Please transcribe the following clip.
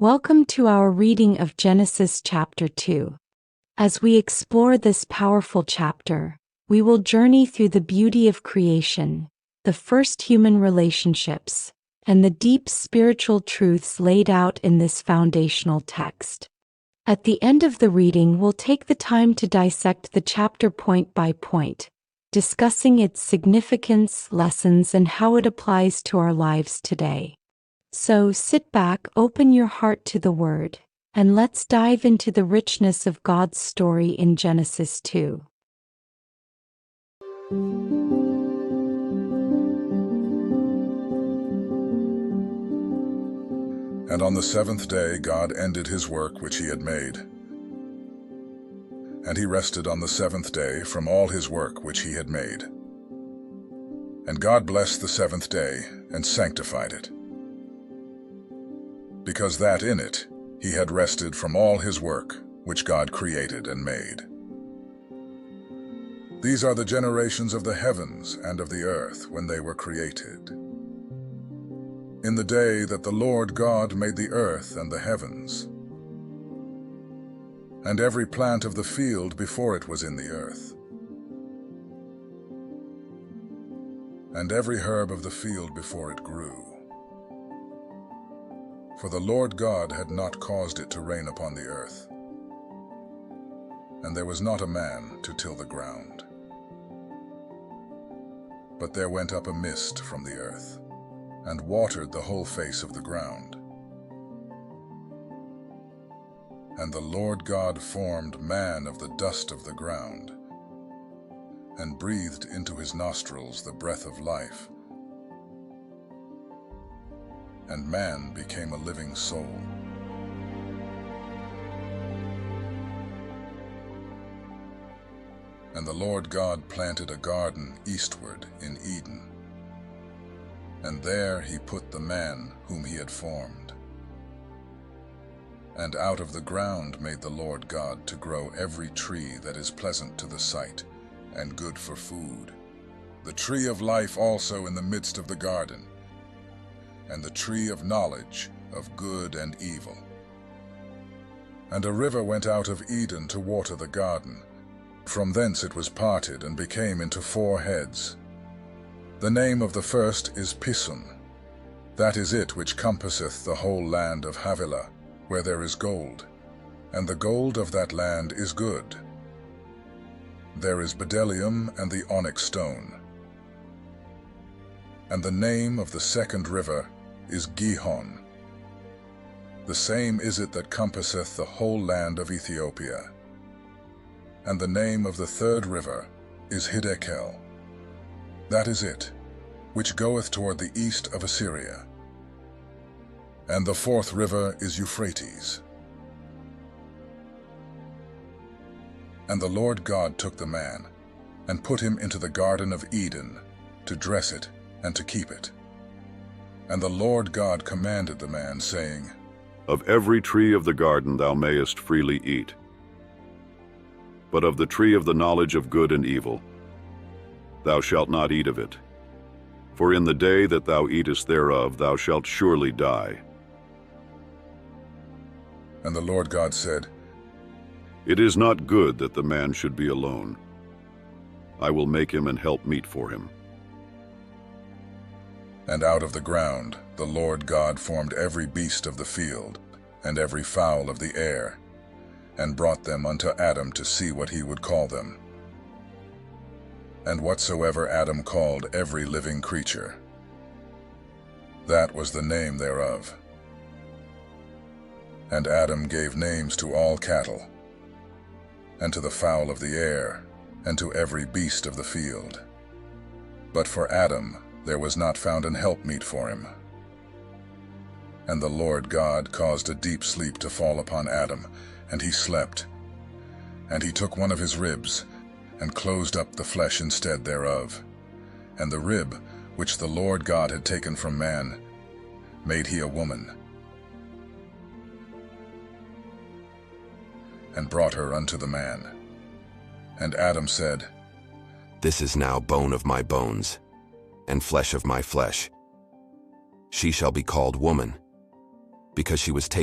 Welcome to our reading of Genesis chapter 2. As we explore this powerful chapter, we will journey through the beauty of creation, the first human relationships, and the deep spiritual truths laid out in this foundational text. At the end of the reading, we'll take the time to dissect the chapter point by point, discussing its significance, lessons, and how it applies to our lives today. So sit back, open your heart to the Word, and let's dive into the richness of God's story in Genesis 2. And on the seventh day God ended his work which he had made. And he rested on the seventh day from all his work which he had made. And God blessed the seventh day and sanctified it, because that in it he had rested from all his work which God created and made. These are the generations of the heavens and of the earth when they were created. In the day that the Lord God made the earth and the heavens, and every plant of the field before it was in the earth, and every herb of the field before it grew. For the Lord God had not caused it to rain upon the earth, and there was not a man to till the ground. But there went up a mist from the earth, and watered the whole face of the ground. And the Lord God formed man of the dust of the ground, and breathed into his nostrils the breath of life, and man became a living soul. And the Lord God planted a garden eastward in Eden, and there he put the man whom he had formed. And out of the ground made the Lord God to grow every tree that is pleasant to the sight, and good for food, the tree of life also in the midst of the garden, and the tree of knowledge of good and evil. And a river went out of Eden to water the garden. From thence it was parted and became into 4 heads. The name of the first is Pison. That is it which compasseth the whole land of Havilah, where there is gold, and the gold of that land is good. There is bdellium and the onyx stone. And the name of the second river is Gihon. The same is it that compasseth the whole land of Ethiopia. And the name of the third river is Hiddekel. That is it, which goeth toward the east of Assyria. And the fourth river is Euphrates. And the Lord God took the man, and put him into the garden of Eden, to dress it and to keep it. And the Lord God commanded the man, saying, Of every tree of the garden thou mayest freely eat, but of the tree of the knowledge of good and evil thou shalt not eat of it. For in the day that thou eatest thereof thou shalt surely die. And the Lord God said, It is not good that the man should be alone. I will make him an helpmeet for him. And out of the ground the Lord God formed every beast of the field, and every fowl of the air, and brought them unto Adam to see what he would call them. And whatsoever Adam called every living creature, that was the name thereof. And Adam gave names to all cattle, and to the fowl of the air, and to every beast of the field. But for Adam there was not found an helpmeet for him. And the Lord God caused a deep sleep to fall upon Adam, and he slept. And he took one of his ribs, and closed up the flesh instead thereof. And the rib, which the Lord God had taken from man, made he a woman, and brought her unto the man. And Adam said, This is now bone of my bones, and flesh of my flesh. She shall be called woman, because she was taken